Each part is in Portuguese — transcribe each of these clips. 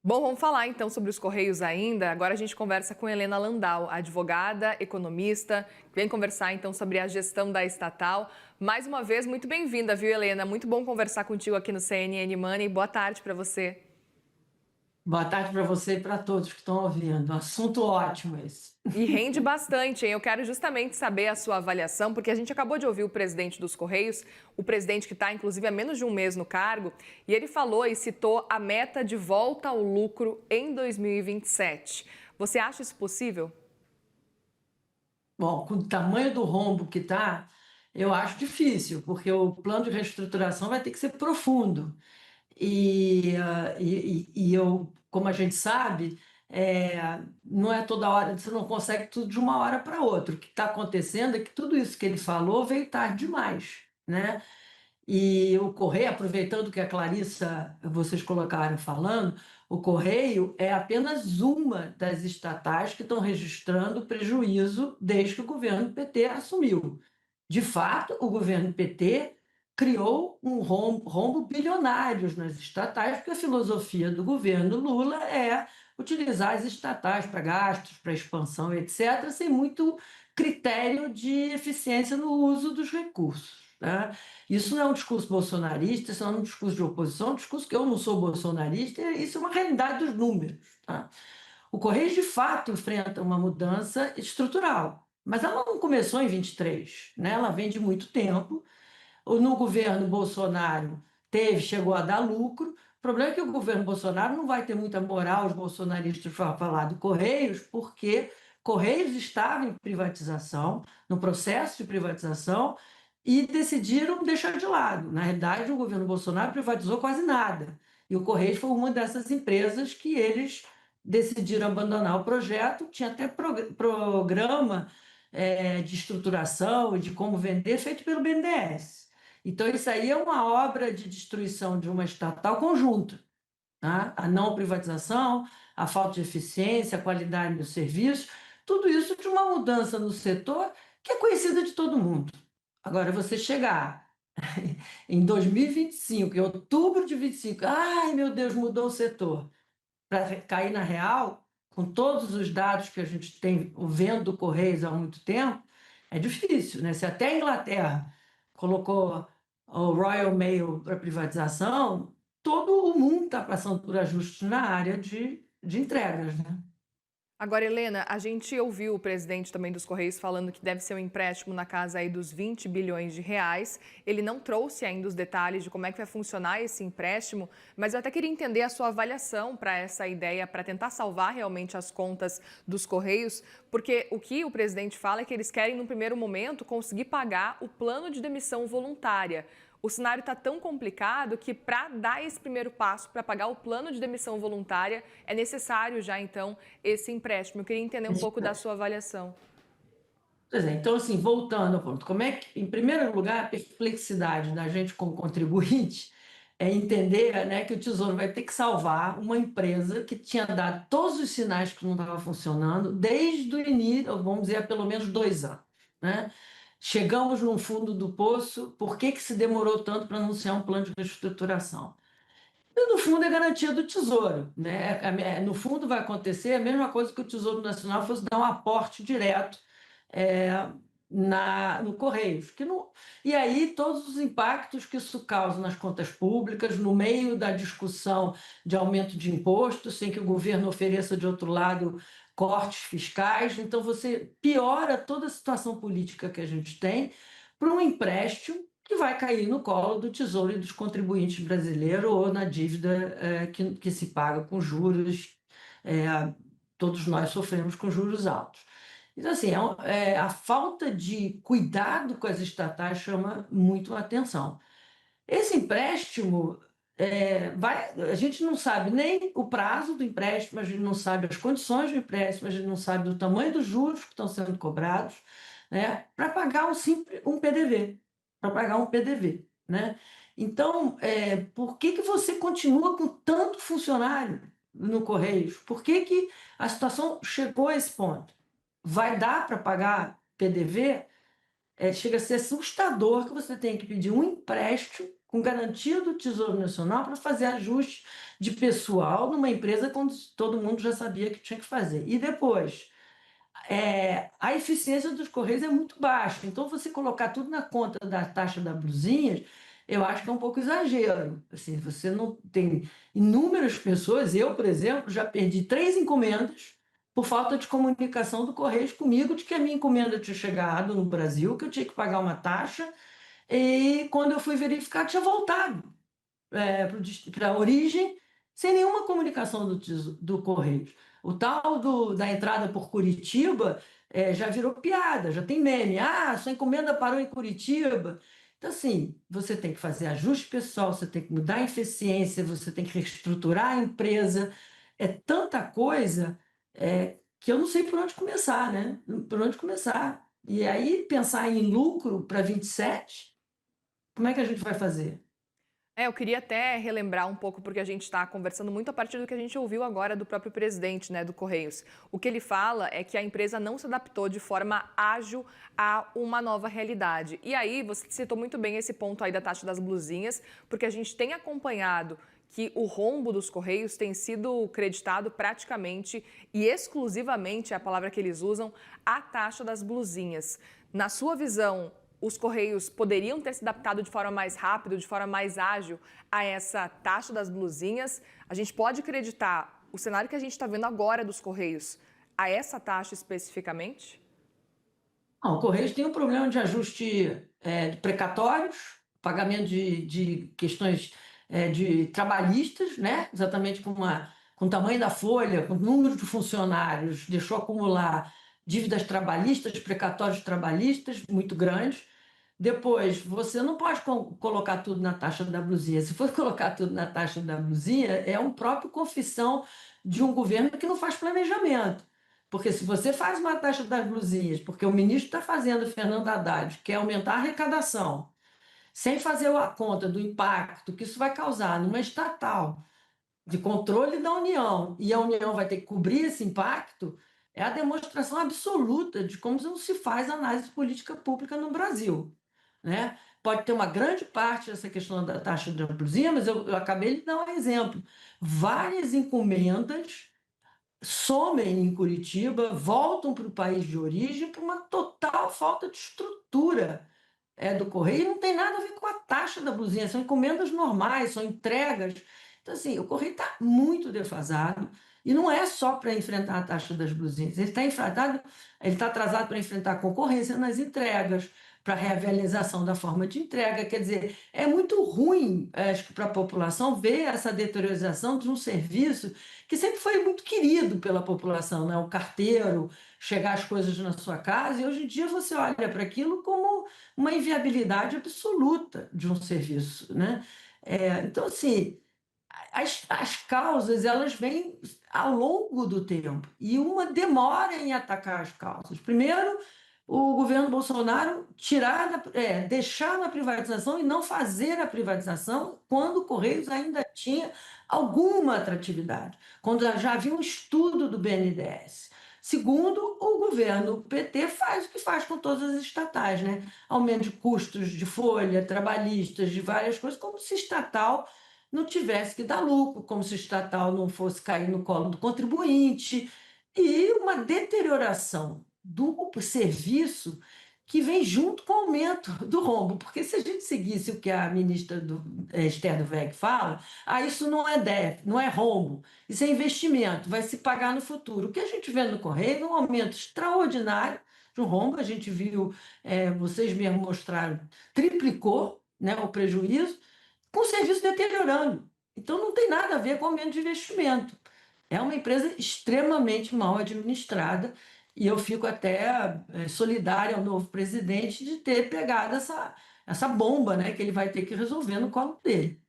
Bom, vamos falar então sobre os Correios ainda. Agora a gente conversa com Helena Landau, advogada, economista, que vem conversar então sobre a gestão da estatal. Mais uma vez, muito bem-vinda, viu, Helena? Muito bom conversar contigo aqui no CNN Money. Boa tarde para você. Boa tarde para você e para todos que estão ouvindo. Assunto ótimo esse. E rende bastante, hein? Eu quero justamente saber a sua avaliação, porque a gente acabou de ouvir o presidente dos Correios, o presidente que está, inclusive, há menos de um mês no cargo, e ele falou e citou a meta de volta ao lucro em 2027. Você acha isso possível? Bom, com o tamanho do rombo que está, eu acho difícil, porque o plano de reestruturação vai ter que ser profundo. Como a gente sabe, não é toda hora, você não consegue tudo de uma hora para outra. O que está acontecendo é que tudo isso que ele falou veio tarde demais, né? E o Correio, aproveitando que a Clarissa, vocês colocaram falando, o Correio é apenas uma das estatais que estão registrando prejuízo desde que o governo PT assumiu. De fato, o governo PT criou um rombo bilionários nas estatais, porque a filosofia do governo Lula é utilizar as estatais para gastos, para expansão, etc., sem muito critério de eficiência no uso dos recursos, né? Isso não é um discurso bolsonarista, isso não é um discurso de oposição, é um discurso que eu não sou bolsonarista, isso é uma realidade dos números, tá? O Correio, de fato, enfrenta uma mudança estrutural, mas ela não começou em 23, né? Ela vem de muito tempo. No governo Bolsonaro chegou a dar lucro. O problema é que o governo Bolsonaro não vai ter muita moral, os bolsonaristas, para falar do Correios, porque Correios estava em privatização, no processo de privatização, e decidiram deixar de lado. Na realidade, o governo Bolsonaro privatizou quase nada. E o Correios foi uma dessas empresas que eles decidiram abandonar o projeto. Tinha até programa de estruturação e de como vender feito pelo BNDES. Então, isso aí é uma obra de destruição de uma estatal conjunta, tá? A não privatização, a falta de eficiência, a qualidade do serviço, tudo isso de uma mudança no setor que é conhecida de todo mundo. Agora, você chegar em 2025, em outubro de 25, ai meu Deus, mudou o setor, para cair na real, com todos os dados que a gente tem vendo do Correios há muito tempo, é difícil, né? Se até a Inglaterra colocou o Royal Mail para privatização, todo o mundo está passando por ajustes na área de entregas, né? Agora, Helena, a gente ouviu o presidente também dos Correios falando que deve ser um empréstimo na casa aí dos 20 bilhões de reais. Ele não trouxe ainda os detalhes de como é que vai funcionar esse empréstimo, mas eu até queria entender a sua avaliação para essa ideia, para tentar salvar realmente as contas dos Correios, porque o que o presidente fala é que eles querem, no primeiro momento, conseguir pagar o plano de demissão voluntária. O cenário está tão complicado que, para dar esse primeiro passo, para pagar o plano de demissão voluntária, é necessário já, então, esse empréstimo. Eu queria entender um pouco da sua avaliação. Pois é, então, assim, voltando ao ponto, como é que, em primeiro lugar, a perplexidade da gente como contribuinte é entender, né, que o Tesouro vai ter que salvar uma empresa que tinha dado todos os sinais que não estava funcionando desde o início, vamos dizer, há pelo menos 2 anos, né? Chegamos no fundo do poço, por que que se demorou tanto para anunciar um plano de reestruturação? E, no fundo, é garantia do Tesouro, né? No fundo, vai acontecer a mesma coisa que o Tesouro Nacional fosse dar um aporte direto é, no Correios. E aí, todos os impactos que isso causa nas contas públicas, no meio da discussão de aumento de impostos, sem que o governo ofereça, de outro lado, cortes fiscais. Então, você piora toda a situação política que a gente tem para um empréstimo que vai cair no colo do Tesouro e dos contribuintes brasileiros ou na dívida que se paga com juros. É, todos nós sofremos com juros altos. Então, assim, a falta de cuidado com as estatais chama muito a atenção. Esse empréstimo, a gente não sabe nem o prazo do empréstimo, a gente não sabe as condições do empréstimo, a gente não sabe do tamanho dos juros que estão sendo cobrados, né, para pagar um PDV, para pagar um PDV, né? Então, por que que você continua com tanto funcionário no Correios? Por que que a situação chegou a esse ponto? Vai dar para pagar PDV? Chega a ser assustador que você tenha que pedir um empréstimo com garantia do Tesouro Nacional para fazer ajuste de pessoal numa empresa quando todo mundo já sabia que tinha que fazer. E depois, a eficiência dos Correios é muito baixa, então você colocar tudo na conta da taxa da blusinhas, eu acho que é um pouco exagero. Assim, você não tem inúmeras pessoas, eu, por exemplo, já perdi 3 encomendas por falta de comunicação do Correios comigo, de que a minha encomenda tinha chegado no Brasil, que eu tinha que pagar uma taxa, e quando eu fui verificar, tinha voltado para a origem, sem nenhuma comunicação do Correios. O tal da entrada por Curitiba já virou piada, já tem meme. Ah, sua encomenda parou em Curitiba. Então, assim, você tem que fazer ajuste pessoal, você tem que mudar a eficiência, você tem que reestruturar a empresa. É tanta coisa que eu não sei por onde começar, né? Por onde começar. E aí, pensar em lucro para 27, como é que a gente vai fazer? Eu queria até relembrar um pouco, porque a gente está conversando muito a partir do que a gente ouviu agora do próprio presidente, né, do Correios. O que ele fala é que a empresa não se adaptou de forma ágil a uma nova realidade. E aí, você citou muito bem esse ponto aí da taxa das blusinhas, porque a gente tem acompanhado que o rombo dos Correios tem sido creditado praticamente e exclusivamente, é a palavra que eles usam, à taxa das blusinhas. Na sua visão, os Correios poderiam ter se adaptado de forma mais rápida, de forma mais ágil a essa taxa das blusinhas? A gente pode acreditar o cenário que a gente está vendo agora dos Correios a essa taxa especificamente? Não, o Correios tem um problema de ajuste de precatórios, pagamento de questões de trabalhistas, né? Exatamente com o tamanho da folha, com o número de funcionários, deixou acumular dívidas trabalhistas, precatórios trabalhistas muito grandes. Depois, você não pode colocar tudo na taxa da blusinha. Se for colocar tudo na taxa da blusinha, é um próprio confissão de um governo que não faz planejamento. Porque se você faz uma taxa das blusinhas, porque o ministro está fazendo, Fernando Haddad, quer aumentar a arrecadação, sem fazer a conta do impacto que isso vai causar numa estatal de controle da União, e a União vai ter que cobrir esse impacto, é a demonstração absoluta de como não se faz análise política pública no Brasil, né? Pode ter uma grande parte dessa questão da taxa de blusinha, mas eu acabei de dar um exemplo. Várias encomendas somem em Curitiba, voltam para o país de origem por uma total falta de estrutura do correio, e não tem nada a ver com a taxa da blusinha, são encomendas normais, são entregas. Então, assim, o correio está muito defasado, e não é só para enfrentar a taxa das blusinhas, ele está atrasado para enfrentar a concorrência nas entregas, para a reavaliação da forma de entrega. Quer dizer, é muito ruim, acho que, para a população ver essa deteriorização de um serviço que sempre foi muito querido pela população, né? O carteiro, chegar as coisas na sua casa, e hoje em dia você olha para aquilo como uma inviabilidade absoluta de um serviço, né? Então, assim, as causas, elas vêm ao longo do tempo, e uma demora em atacar as causas. Primeiro, o governo Bolsonaro deixar na privatização e não fazer a privatização quando o Correios ainda tinha alguma atratividade, quando já havia um estudo do BNDES. Segundo, o governo PT faz o que faz com todas as estatais, né? Aumento de custos de folha, trabalhistas, de várias coisas, como se estatal não tivesse que dar lucro, como se estatal não fosse cair no colo do contribuinte, e uma deterioração do serviço que vem junto com o aumento do rombo, porque se a gente seguisse o que a ministra Esther Duvec fala, isso não é déficit, não é rombo, isso é investimento, vai se pagar no futuro. O que a gente vê no Correio é um aumento extraordinário de um rombo, a gente viu, vocês mesmos mostraram, triplicou, né, o prejuízo, com o serviço deteriorando. Então não tem nada a ver com aumento de investimento. É uma empresa extremamente mal administrada, e eu fico até solidária ao novo presidente de ter pegado essa bomba, né, que ele vai ter que resolver no colo dele.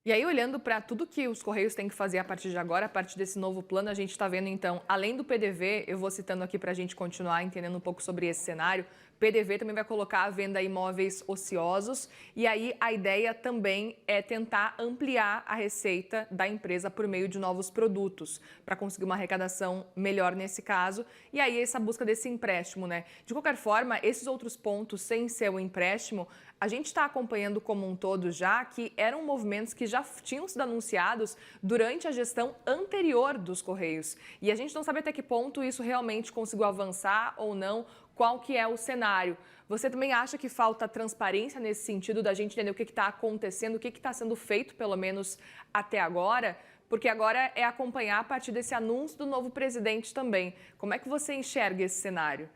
E aí, olhando para tudo que os Correios têm que fazer a partir de agora, a partir desse novo plano, a gente está vendo, então, além do PDV, eu vou citando aqui para a gente continuar entendendo um pouco sobre esse cenário, PDV também vai colocar à venda imóveis ociosos e aí a ideia também é tentar ampliar a receita da empresa por meio de novos produtos, para conseguir uma arrecadação melhor nesse caso. E aí essa busca desse empréstimo, né? De qualquer forma, esses outros pontos, sem ser o empréstimo, a gente está acompanhando como um todo já que eram movimentos que já tinham sido anunciados durante a gestão anterior dos Correios. E a gente não sabe até que ponto isso realmente conseguiu avançar ou não, qual que é o cenário. Você também acha que falta transparência nesse sentido da gente entender o que está acontecendo, o que está sendo feito, pelo menos até agora? Porque agora é acompanhar a partir desse anúncio do novo presidente também. Como é que você enxerga esse cenário?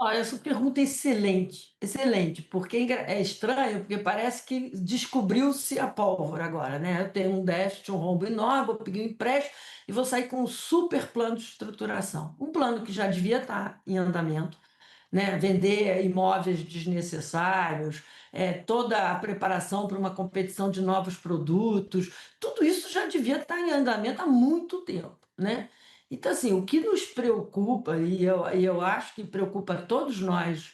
Olha, essa pergunta é excelente, excelente, porque é estranho, porque parece que descobriu-se a pólvora agora, né? Eu tenho um déficit, um rombo enorme, vou pedir um empréstimo e vou sair com um super plano de estruturação. Um plano que já devia estar em andamento, né? Vender imóveis desnecessários, toda a preparação para uma competição de novos produtos, tudo isso já devia estar em andamento há muito tempo, né? Então, assim, o que nos preocupa, e eu acho que preocupa todos nós,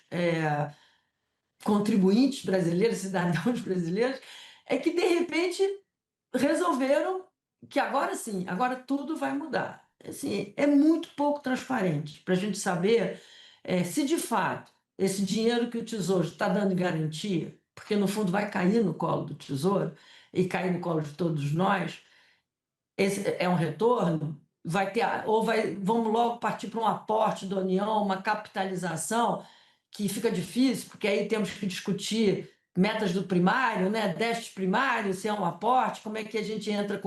contribuintes brasileiros, cidadãos brasileiros, é que, de repente, resolveram que agora sim, agora tudo vai mudar. Assim, é muito pouco transparente para a gente saber se de fato esse dinheiro que o Tesouro está dando em garantia, porque no fundo vai cair no colo do Tesouro e cair no colo de todos nós, esse é um retorno, vai ter, ou vamos logo partir para um aporte da União, uma capitalização, que fica difícil, porque aí temos que discutir metas do primário, né? Déficit primário, se é um aporte, como é que a gente entra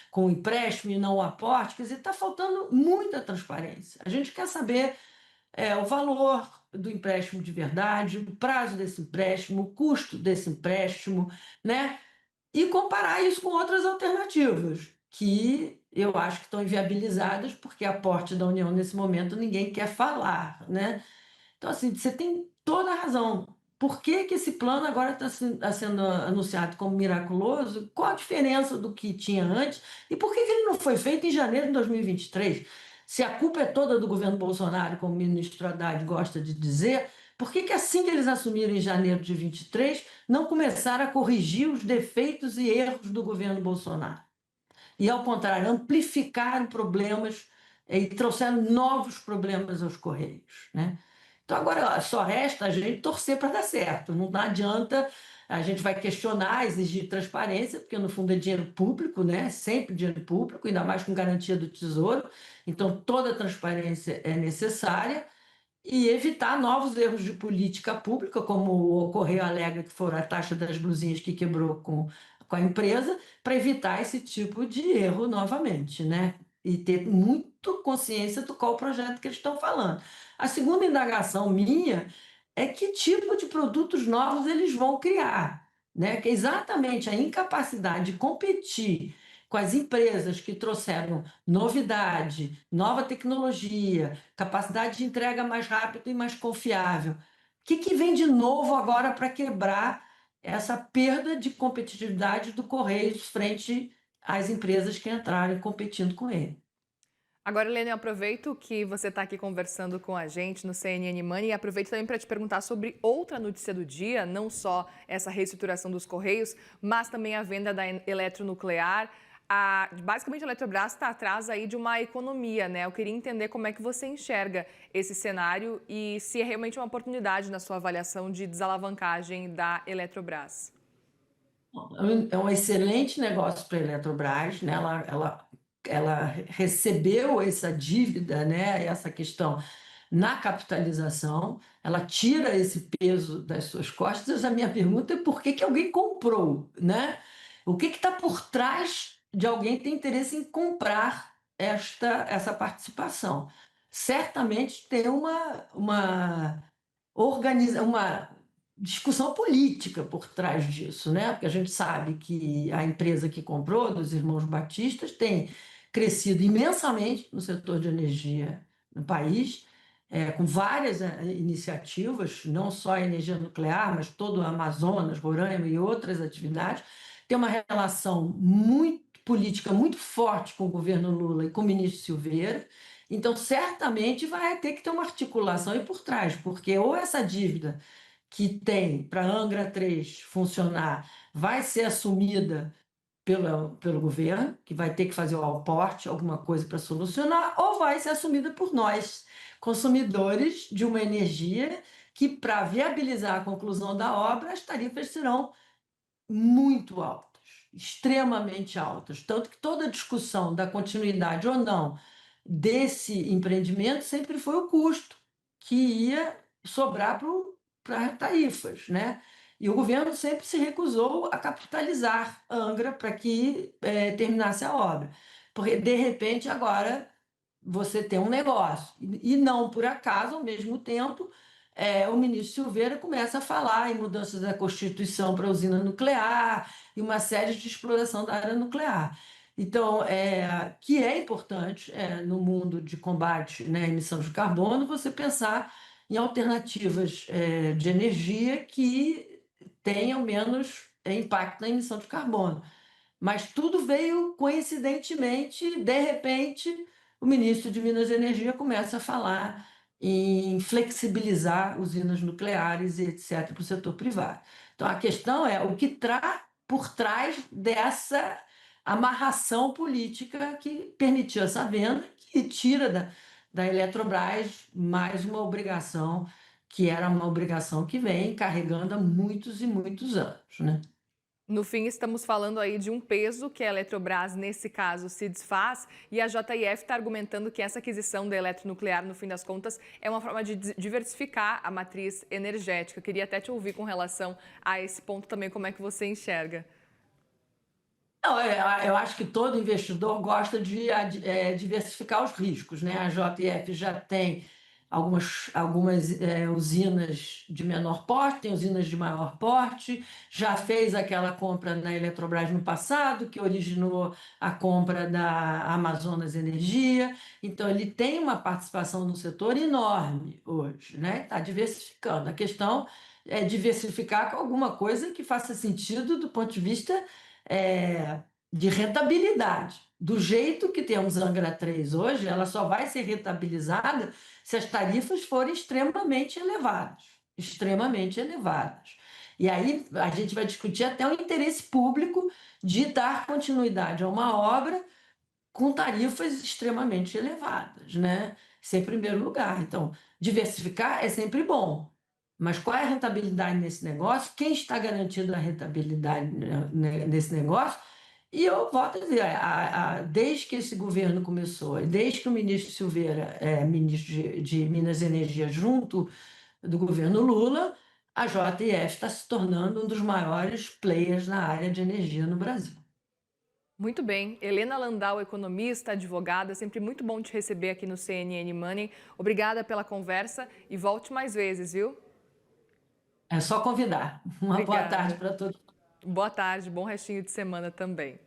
com empréstimo e não o aporte. Quer dizer, está faltando muita transparência. A gente quer saber o valor do empréstimo de verdade, o prazo desse empréstimo, o custo desse empréstimo, né? E comparar isso com outras alternativas, que eu acho que estão inviabilizadas, porque aporte da União nesse momento ninguém quer falar, né? Então, assim, você tem toda a razão. Por que que esse plano agora está sendo anunciado como miraculoso? Qual a diferença do que tinha antes? E por que que ele não foi feito em janeiro de 2023? Se a culpa é toda do governo Bolsonaro, como o ministro Haddad gosta de dizer, por que que assim que eles assumiram em janeiro de 23, não começaram a corrigir os defeitos e erros do governo Bolsonaro? E, ao contrário, amplificaram problemas e trouxeram novos problemas aos Correios, né? Então, agora só resta a gente torcer para dar certo. Não adianta, a gente vai questionar, exigir transparência, porque no fundo é dinheiro público, né? Sempre dinheiro público, ainda mais com garantia do Tesouro. Então, toda a transparência é necessária e evitar novos erros de política pública, como o Correio alega que foram a taxa das blusinhas que quebrou com a empresa, para evitar esse tipo de erro novamente, né? E ter muito consciência do qual projeto que eles estão falando. A segunda indagação minha é que tipo de produtos novos eles vão criar, né? Que é exatamente a incapacidade de competir com as empresas que trouxeram novidade, nova tecnologia, capacidade de entrega mais rápida e mais confiável. O que que vem de novo agora para quebrar essa perda de competitividade do Correios frente às empresas que entrarem competindo com ele? Agora, Helena, eu aproveito que você está aqui conversando com a gente no CNN Money e aproveito também para te perguntar sobre outra notícia do dia, não só essa reestruturação dos Correios, mas também a venda da eletronuclear. Basicamente, a Eletrobras está atrás aí de uma economia, né? Eu queria entender como é que você enxerga esse cenário e se é realmente uma oportunidade na sua avaliação de desalavancagem da Eletrobras. É um excelente negócio para a Eletrobras, né? Ela recebeu essa dívida, né? Essa questão na capitalização, ela tira esse peso das suas costas. A minha pergunta é por que que alguém comprou, né? O que está por trás de alguém ter interesse em comprar essa participação? Certamente tem uma discussão política por trás disso, né? Porque a gente sabe que a empresa que comprou, dos irmãos Batistas, tem crescido imensamente no setor de energia no país, com várias iniciativas, não só a energia nuclear, mas todo o Amazonas, Roraima e outras atividades. Tem uma relação muito política muito forte com o governo Lula e com o ministro Silveira, Então, certamente vai ter que ter uma articulação aí por trás, porque ou essa dívida que tem para a Angra 3 funcionar vai ser assumida pelo governo, que vai ter que fazer o aporte, alguma coisa para solucionar, ou vai ser assumida por nós, consumidores de uma energia que, para viabilizar a conclusão da obra, as tarifas serão muito altas, extremamente altas. Tanto que toda a discussão da continuidade ou não desse empreendimento sempre foi o custo que ia sobrar para tarifas, né? E o governo sempre se recusou a capitalizar a Angra para que terminasse a obra. Porque, de repente, agora você tem um negócio. E não por acaso, ao mesmo tempo, o ministro Silveira começa a falar em mudanças da Constituição para a usina nuclear e uma série de exploração da área nuclear. Então, que é importante no mundo de combate, né, à emissão de carbono, você pensar em alternativas de energia que tenham menos impacto na emissão de carbono. Mas tudo veio coincidentemente, de repente, o ministro de Minas e Energia começa a falar em flexibilizar usinas nucleares e etc. para o setor privado. Então, a questão é o que está por trás dessa amarração política que permitiu essa venda, que tira da Eletrobras mais uma obrigação, que era uma obrigação que vem carregando há muitos e muitos anos, né? No fim, estamos falando aí de um peso que a Eletrobras, nesse caso, se desfaz, e a JF está argumentando que essa aquisição da eletronuclear, no fim das contas, é uma forma de diversificar a matriz energética. Eu queria até te ouvir com relação a esse ponto também, como é que você enxerga. Não, eu acho que todo investidor gosta de diversificar os riscos, né? A JF já tem algumas usinas de menor porte, tem usinas de maior porte, já fez aquela compra na Eletrobras no passado, que originou a compra da Amazonas Energia. Então, ele tem uma participação no setor enorme hoje, né? Está diversificando. A questão é diversificar com alguma coisa que faça sentido do ponto de vista de rentabilidade. Do jeito que temos a Angra 3 hoje, ela só vai ser rentabilizada se as tarifas forem extremamente elevadas, extremamente elevadas. E aí a gente vai discutir até o interesse público de dar continuidade a uma obra com tarifas extremamente elevadas, né? Isso em primeiro lugar. Então, diversificar é sempre bom, mas qual é a rentabilidade nesse negócio? Quem está garantindo a rentabilidade, né, nesse negócio? E eu volto a dizer, desde que esse governo começou, e desde que o ministro Silveira é ministro de Minas e Energia junto do governo Lula, a JF está se tornando um dos maiores players na área de energia no Brasil. Muito bem. Helena Landau, economista, advogada, sempre muito bom te receber aqui no CNN Money. Obrigada pela conversa e volte mais vezes, viu? É só convidar. Uma boa tarde Obrigada. para todos. Boa tarde, bom restinho de semana também.